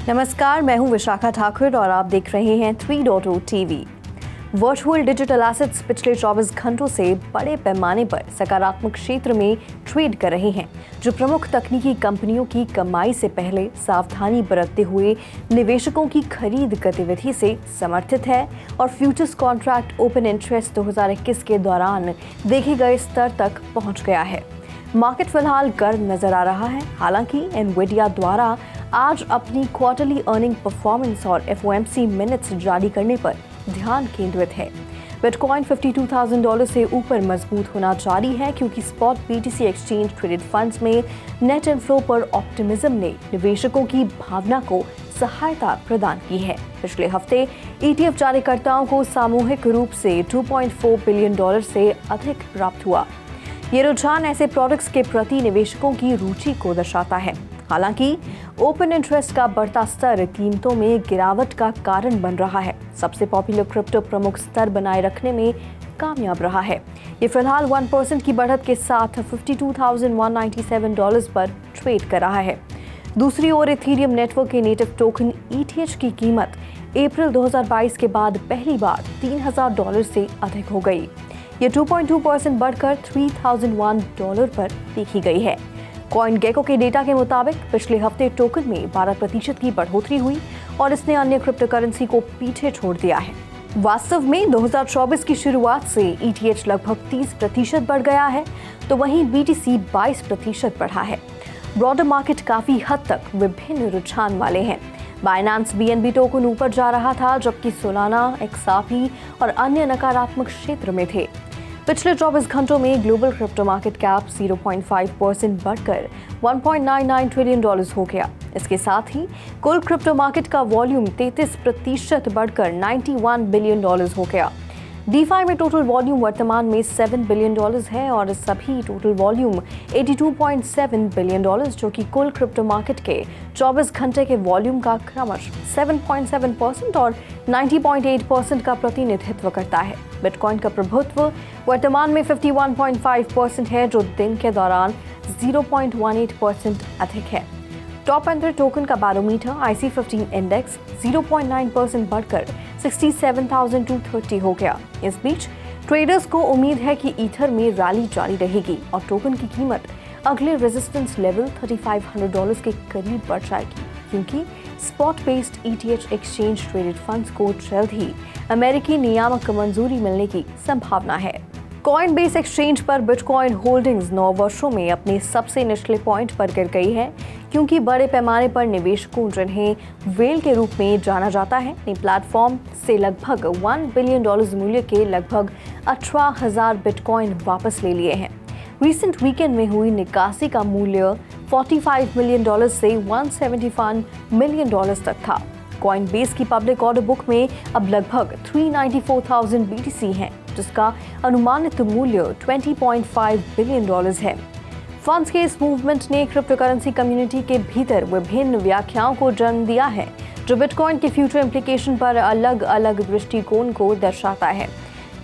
नमस्कार, मैं हूं विशाखा ठाकुर और आप देख रहे हैं 3.0 टीवी। वर्चुअल डिजिटल एसेट्स पिछले 24 घंटों से बड़े पैमाने पर सकारात्मक क्षेत्र में ट्रेड कर रहे हैं, जो प्रमुख तकनीकी कंपनियों की कमाई से पहले सावधानी बरतते हुए निवेशकों की खरीद गतिविधि से समर्थित है और फ्यूचर्स कॉन्ट्रैक्ट ओपन इंटरेस्ट 2021 के दौरान देखे गए स्तर तक पहुंच गया है। मार्केट फिलहाल गर्म नजर आ रहा है। हालांकि एनवीडिया द्वारा आज अपनी क्वार्टरली अर्निंग परफॉर्मेंस और एफओएमसी मिनट्स जारी करने पर ध्यान केंद्रित है। बिटकॉइन $52,000 से ऊपर मजबूत होना जारी है, क्योंकि spot BTC exchange traded funds में नेट इनफ्लो पर ऑप्टिमिज्म ने निवेशकों की भावना को सहायता प्रदान की है। पिछले हफ्ते ईटीएफ जारीकर्ताओं को सामूहिक रूप से $2.4 बिलियन से अधिक प्राप्त हुआ। ये रुझान ऐसे प्रोडक्ट्स के प्रति निवेशकों की रुचि को दर्शाता है। हालांकि ओपन इंटरेस्ट का बढ़ता स्तर कीमतों में गिरावट का कारण बन रहा है। सबसे पॉपुलर क्रिप्टो प्रमुख स्तर बनाए रखने में कामयाब रहा है। ये फिलहाल 1% की बढ़त के साथ $52,197 पर ट्रेड कर रहा है। दूसरी ओर इथेरियम नेटवर्क के नेटिव टोकन ETH की कीमत अप्रैल 2022 के बाद पहली बार $3,000 से अधिक हो गई। ये 2.2% बढ़कर $3,001 पर देखी गई है। CoinGecko के डेटा के मुताबिक पिछले हफ्ते टोकन में 12% की बढ़ोतरी हुई और इसने अन्य क्रिप्टो करेंसी को पीछे छोड़ दिया है। वास्तव में 2024 की शुरुआत से ETH लगभग 30% बढ़ गया है, तो वहीं BTC 22% बढ़ा है। ब्रॉडर मार्केट काफी हद तक विभिन्न रुझान वाले हैं। बाइनेंस BNB टोकन ऊपर जा रहा था, जबकि सोलाना, XRP और अन्य नकारात्मक क्षेत्र में थे। पिछले 24 घंटों में ग्लोबल क्रिप्टो मार्केट कैप 0.5% बढ़कर $1.99 ट्रिलियन हो गया। इसके साथ ही कुल क्रिप्टो मार्केट का वॉल्यूम 33% बढ़कर $91 बिलियन हो गया। DeFi में टोटल वॉल्यूम वर्तमान में $7 बिलियन है और सभी टोटल वॉल्यूम $82.7 बिलियन, जो कि कुल क्रिप्टो मार्केट के 24 घंटे के वॉल्यूम का क्रमशः 7.7% और 90.8% का प्रतिनिधित्व करता है। बिटकॉइन का प्रभुत्व वर्तमान में 51.5% है, जो दिन के दौरान 0.18% अधिक है। टॉप 100 टोकन का बैरोमीटर IC15 इंडेक्स 0.9% बढ़कर 67,230 हो गया। इस बीच ट्रेडर्स को उम्मीद है कि ईथर में रैली जारी रहेगी और टोकन की कीमत अगले रेजिस्टेंस लेवल $3,500 के करीब बढ़ जाएगी, क्योंकि spot based ETH exchange traded funds को जल्द ही अमेरिकी नियामक मंजूरी मिलने की संभावना है। कॉइनबेस एक्सचेंज पर बिटकॉइन होल्डिंग्स 9 वर्षों में अपने सबसे निचले पॉइंट पर गिर गई है, क्योंकि बड़े पैमाने पर निवेशकों, जिन्हें व्हेल के रूप में जाना जाता है, ने प्लेटफॉर्म से लगभग $1 बिलियन मूल्य के लगभग 18,000 बिटकॉइन वापस ले लिए हैं। रिसेंट वीकेंड में हुई निकासी का मूल्य $45 मिलियन से $171 मिलियन तक था। कॉइनबेस की पब्लिक ऑर्डर बुक में अब लगभग 394,000 BTC हैं, जिसका अनुमानित मूल्य $20.5 बिलियन है। फंड्स के इस मूवमेंट ने क्रिप्टो करेंसी कम्युनिटी के भीतर विभिन्न व्याख्याओं को जन्म दिया है, जो बिटकॉइन के फ्यूचर इम्प्लीकेशन पर अलग अलग दृष्टिकोण को दर्शाता है।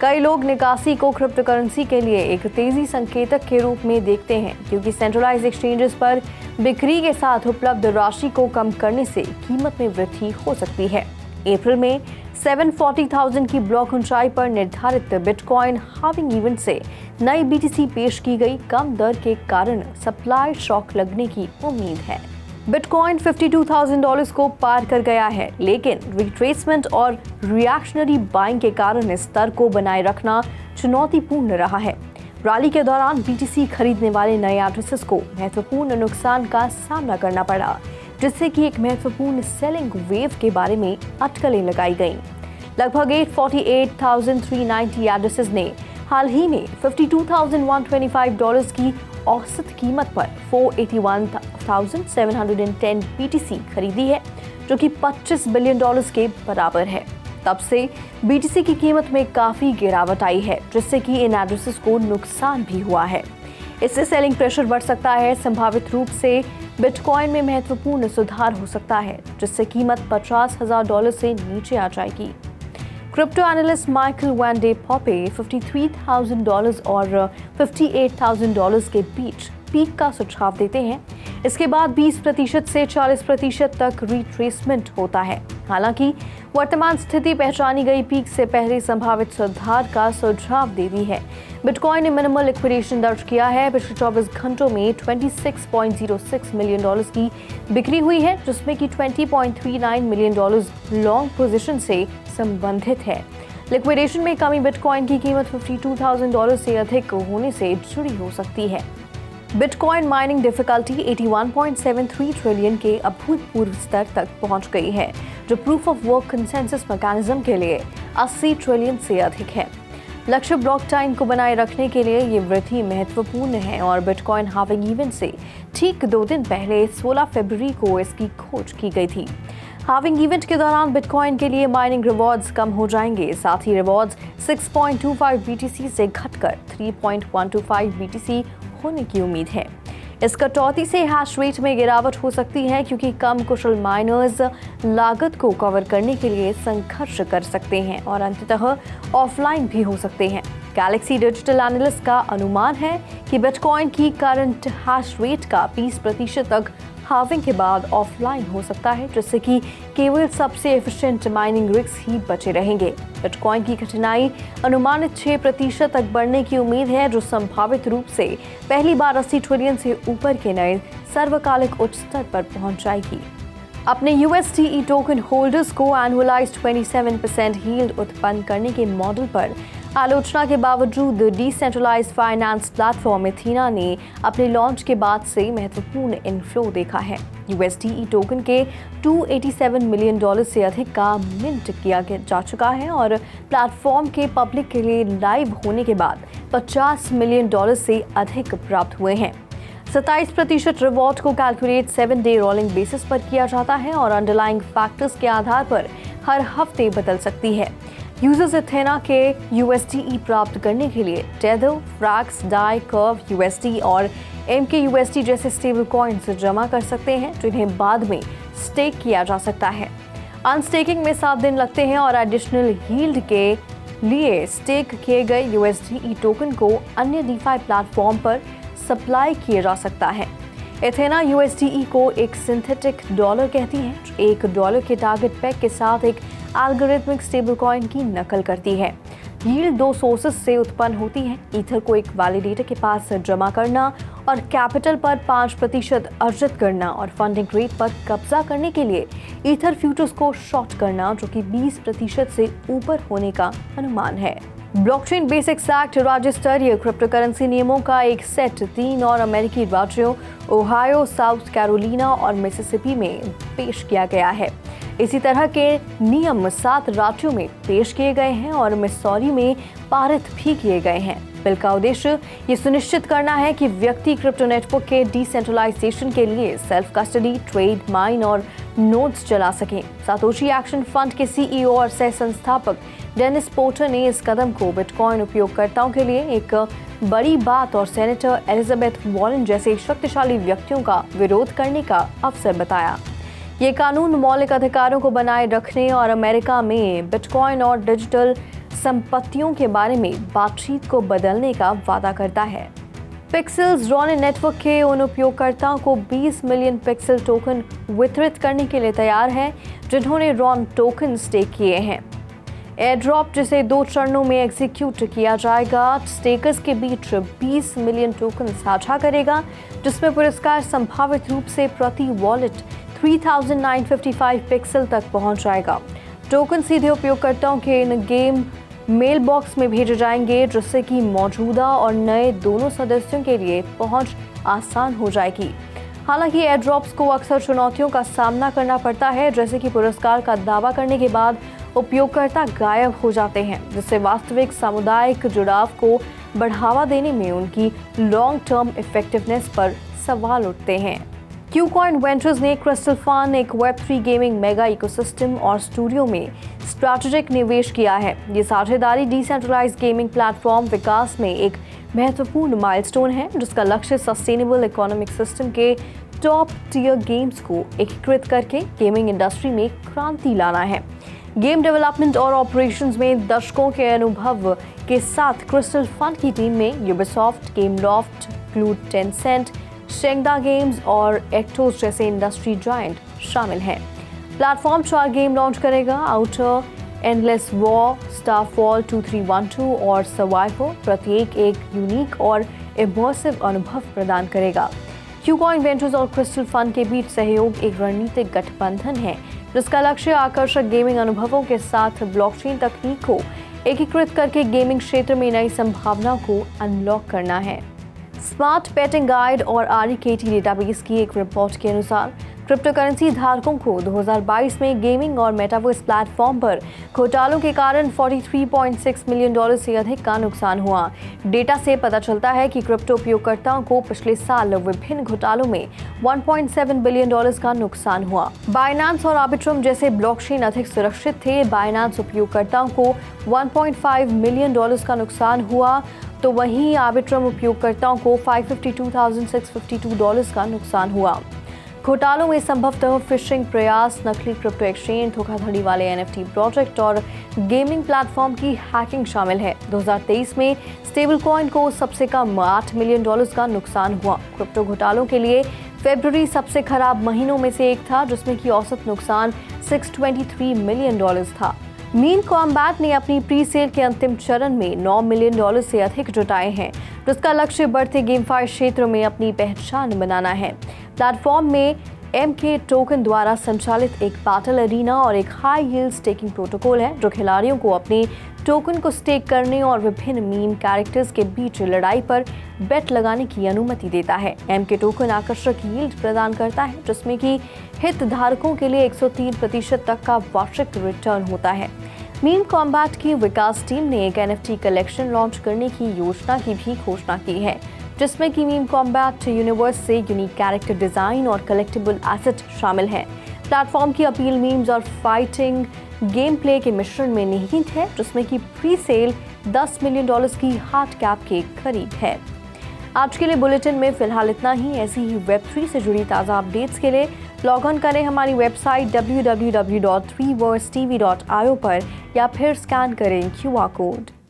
कई लोग निकासी को क्रिप्टो करेंसी के लिए एक तेजी संकेतक के रूप में देखते हैं, क्योंकि सेंट्रलाइज्ड एक्सचेंजेस पर बिक्री के साथ उपलब्ध राशि को कम करने से कीमत में वृद्धि हो सकती है। अप्रैल में 740,000 की ब्लॉक ऊंचाई पर निर्धारित बिटकॉइन हाविंग इवेंट से नई BTC पेश की गई। कम दर के कारण सप्लाई शॉक लगने की उम्मीद है। बिटकॉइन $52,000 को पार कर गया है, लेकिन रिट्रेसमेंट और रिएक्शनरी बाइंग के कारण इस स्तर को बनाए रखना चुनौतीपूर्ण रहा है। रैली के दौरान BTC खरीदने वाले नए एड्रेसेस को महत्वपूर्ण नुकसान का सामना करना पड़ा, जिससे कि एक महत्वपूर्ण सेलिंग वेव के बारे में अटकलें लगाई गईं। लगभग 848,390 एड्रेसेस ने हाल ही में $52,125 की औसत कीमत पर 481,710 BTC खरीदी है, जो कि $25 बिलियन के बराबर है। तब से BTC की कीमत में काफी गिरावट आई है, जिससे कि इन एड्रेसेस को नुकसान भी हुआ है। इससे सेलिंग प्रेशर बढ़ सकता है। संभावित रूप से बिटकॉइन में महत्वपूर्ण सुधार हो सकता है, जिससे कीमत $50,000 से नीचे आ जाएगी। Crypto analyst Michael van de Poppe $53,000 और $58,000 के बीच पीक का सुझाव देते हैं। इसके बाद 20% से 40% तक रिट्रेसमेंट होता है। हालांकि वर्तमान स्थिति पहचानी गई पीक से पहले संभावित सुधार का सुझाव देती है। बिटकॉइन ने मिनिमल लिक्विडेशन दर्ज किया है। पिछले 24 घंटों में $26.06 मिलियन की बिक्री हुई है, जिसमें कि $20.39 मिलियन लॉन्ग पोजीशन से संबंधित है। लिक्विडेशन में कमी बिटकॉइन की कीमत $52,000 से अधिक होने से जुड़ी हो सकती है। बिटकॉइन माइनिंग डिफिकल्टी 81.73 ट्रिलियन के अभूतपूर्व स्तर तक पहुंच गई है, जो proof of work consensus mechanism के लिए 80 ट्रिलियन से अधिक है। लक्ष्य ब्लॉक टाइम को बनाए रखने के लिए ये वृद्धि महत्वपूर्ण है और बिटकॉइन हाल्विंग इवेंट से ठीक 2 दिन पहले 16 फरवरी को इसकी खोज की गई थी। हाल्विंग इवेंट के दौरान बिटकॉइन के लिए माइनिंग रिवॉर्ड्स कम हो जाएंगे। साथ ही रिवॉर्ड्स 6.25 BTC से घटकर 3.125 BTC होने की उम्मीद है। इस कटौती से हैश रेट में गिरावट हो सकती है, क्योंकि कम कुशल माइनर्स लागत को कवर करने के लिए संघर्ष कर सकते हैं और अंततः ऑफलाइन भी हो सकते हैं। गैलेक्सी डिजिटल एनालिस्ट का अनुमान है कि बिटकॉइन की करंट हैश रेट का 20% तक हाल्विंग के बाद ऑफलाइन हो सकता है, जिससे कि केवल सबसे एफिशिएंट माइनिंग रिग्स ही बचे रहेंगे। बिटकॉइन की कठिनाई अनुमानित 6% तक बढ़ने की उम्मीद है, जो संभावित रूप से पहली बार 80 ट्रिलियन से ऊपर के नए सर्वकालिक उच्च स्तर पर पहुंच जाएगी। अपने USDE टोकन होल्डर्स को एनुअलाइज्ड 27% यील्ड उत्पन्न करने के मॉडल पर आलोचना के बावजूद डिसेंट्रलाइज्ड फाइनेंस प्लेटफॉर्म एथेना ने अपने लॉन्च के बाद से महत्वपूर्ण इनफ्लो देखा है। USDE टोकन के $287 मिलियन से अधिक का मिंट किया जा चुका है और प्लेटफॉर्म के पब्लिक के लिए लाइव होने के बाद $50 मिलियन से अधिक प्राप्त हुए हैं। 27% रिवॉर्ड को कैलकुलेट 7-डे रोलिंग बेसिस पर किया जाता है और अंडरलाइंग फैक्टर्स के आधार पर हर हफ्ते बदल सकती है। यूजर्स एथेना के USDE प्राप्त करने के लिए टेथर, फ्रैक्स, डाई, कर्व USD और MKUSD जैसे स्टेबल कॉइन्स जमा कर सकते हैं, जिन्हें बाद में स्टेक किया जा सकता है। अनस्टेकिंग में 7 दिन लगते हैं और एडिशनल यील्ड के लिए स्टेक किए गए USDE टोकन को अन्य डीफाई प्लेटफॉर्म पर सप्लाई किया जा सकता है। एथेना USDE को एक सिंथेटिक डॉलर कहती है, जो $1 के टारगेट पैक के साथ एक एल्गोरिथमिक स्टेबल कॉइन की नकल करती है। यील्ड 2 सोर्सेस से उत्पन्न होती है। ईथर को एक वैलिडेटर के पास जमा करना और कैपिटल पर 5% अर्जित करना और फंडिंग रेट पर कब्जा करने के लिए ईथर फ्यूचर्स को शॉर्ट करना, जो कि 20% से ऊपर होने का अनुमान है। ब्लॉकचेन बेसिक्स एक्ट राज्य स्तरीय क्रिप्टो करेंसी नियमों का एक सेट 3 और अमेरिकी राज्यों ओहायो, साउथ कैरोलिना और मिसिसिपी में पेश किया गया है। इसी तरह के नियम 7 राज्यों में पेश किए गए हैं और मिसौरी में पारित भी किए गए हैं। बिल का उद्देश्य ये सुनिश्चित करना है कि व्यक्ति क्रिप्टो नेटवर्क के डिसेंट्रलाइजेशन के लिए सेल्फ कस्टडी, ट्रेड, माइन और नोड्स चला सकें। सातोशी एक्शन फंड के CEO और सह संस्थापक डेनिस पोर्टर ने इस कदम को बिटकॉइन उपयोगकर्ताओं के लिए एक बड़ी बात और सेनेटर एलिजाबेथ वॉरेन जैसे शक्तिशाली व्यक्तियों का विरोध करने का अवसर बताया। ये कानून मौलिक अधिकारों को बनाए रखने और अमेरिका में बिटकॉइन और डिजिटल संपत्तियों के बारे में बातचीत को बदलने का वादा करता है। पिक्सेल्स रॉन नेटवर्क के उन उपयोगकर्ताओं को 20 मिलियन पिक्सल टोकन वितरित करने के लिए तैयार है, जिन्होंने रॉन टोकन स्टेक किए हैं। एयरड्रॉप, जिसे 2 चरणों में एग्जीक्यूट किया जाएगा, स्टेकर्स के बीच 20 मिलियन टोकन साझा करेगा, जिसमें पुरस्कार संभावित रूप से प्रति वॉलेट 3955 पिक्सल तक पहुंच जाएगा। टोकन सीधे उपयोगकर्ताओं के इन गेम मेल बॉक्स में भेजे जाएंगे, जिससे कि मौजूदा और नए दोनों सदस्यों के लिए पहुंच आसान हो जाएगी। हालांकि एयरड्रॉप्स को अक्सर चुनौतियों का सामना करना पड़ता है, जैसे कि पुरस्कार का दावा करने के बाद उपयोगकर्ता गायब हो जाते हैं, जिससे वास्तविक सामुदायिक जुड़ाव को बढ़ावा देने में उनकी लॉन्ग टर्म इफेक्टिवनेस पर सवाल उठते हैं। क्यूकॉइन वेंचर्स ने क्रिस्टल फन, एक वेब3 गेमिंग मेगा इकोसिस्टम और स्टूडियो में स्ट्रैटेजिक निवेश किया है। ये साझेदारी डिसेंट्रलाइज्ड गेमिंग प्लेटफॉर्म विकास में एक महत्वपूर्ण माइलस्टोन है, जिसका लक्ष्य सस्टेनेबल इकोनॉमिक सिस्टम के टॉप टियर गेम्स को एकीकृत करके गेमिंग इंडस्ट्री में क्रांति लाना है। गेम डेवलपमेंट और ऑपरेशंस में दशकों के अनुभव के साथ क्रिस्टल फन की टीम में Ubisoft, Gameloft, Glu, Tencent, Shanda games और एक्टोस जैसे इंडस्ट्री जायंट शामिल हैं। प्लेटफॉर्म 4 गेम लॉन्च करेगा। आउटर, एंडलेस वॉर, स्टारफॉल 2312 और सर्वाइवर प्रत्येक एक यूनिक और इमर्सिव अनुभव प्रदान करेगा। क्यूकॉइन वेंचर्स और क्रिस्टल फंड के बीच सहयोग एक रणनीतिक गठबंधन है जिसका लक्ष्य आकर्षक गेमिंग अनुभवों के साथ ब्लॉकचेन तकनीक को एकीकृत करके गेमिंग क्षेत्र में नई संभावनाओं को अनलॉक करना है। स्मार्ट बेटिंग गाइड और REKT डेटाबेस की एक रिपोर्ट के अनुसार क्रिप्टो करेंसी धारकों को 2022 में गेमिंग और मेटावर्स प्लेटफॉर्म पर घोटालों के कारण $43.6 मिलियन से अधिक का नुकसान हुआ। डेटा से पता चलता है कि क्रिप्टो उपयोगकर्ताओं को पिछले साल विभिन्न घोटालों में $1.7 बिलियन का नुकसान हुआ। बाइनेंस और आर्बिट्रम जैसे ब्लॉकचेन अधिक सुरक्षित थे। बाइनेंस उपयोगकर्ताओं को $1.5 मिलियन का नुकसान हुआ, तो वहीं आर्बिट्रम उपयोगकर्ताओं को $552,652 का नुकसान हुआ। घोटालों में संभवतः फिशिंग प्रयास, नकली क्रिप्टो एक्सचेंज, धोखाधड़ी वाले NFT प्रोजेक्ट और गेमिंग प्लेटफॉर्म की हैकिंग शामिल है। 2023 में स्टेबल कॉइन को सबसे कम $8 मिलियन का नुकसान हुआ। क्रिप्टो घोटालों के लिए फरवरी सबसे खराब महीनों में से एक था, जिसमें की औसत नुकसान $623 मिलियन था। मीम कॉम्बैट ने अपनी प्री सेल के अंतिम चरण में $9 मिलियन से अधिक जुटाए हैं, जिसका लक्ष्य बढ़ते गेमफाई क्षेत्र में अपनी पहचान बनाना है। प्लेटफॉर्म में MK टोकन द्वारा संचालित एक बैटल एरिना और एक हाई यील्ड स्टेकिंग प्रोटोकॉल है जो खिलाड़ियों को अपने टोकन को स्टेक करने और विभिन्न मीम कैरेक्टर्स के बीच लड़ाई पर बेट लगाने की अनुमति देता है। MK टोकन आकर्षक यील्ड प्रदान करता है, जिसमें कि हितधारकों के लिए 103% तक का वार्षिक रिटर्न होता है। मीम कॉम्बैट की विकास टीम ने एक NFT कलेक्शन लॉन्च करने की योजना की भी घोषणा की है, जिसमें कि मीम कॉम्बैट यूनिवर्स से यूनिक कैरेक्टर डिजाइन और कलेक्टिबल एसेट शामिल हैं। प्लेटफॉर्म की अपील मीम्स और फाइटिंग गेम प्ले के मिश्रण में निहित है, जिसमें कि प्री सेल $10 मिलियन की हार्ड कैप के करीब है। आज के लिए बुलेटिन में फिलहाल इतना ही। ऐसी ही Web3 से जुड़ी ताज़ा अपडेट्स के लिए लॉग ऑन करें हमारी वेबसाइट www.3versetv.io पर या फिर स्कैन करें QR कोड।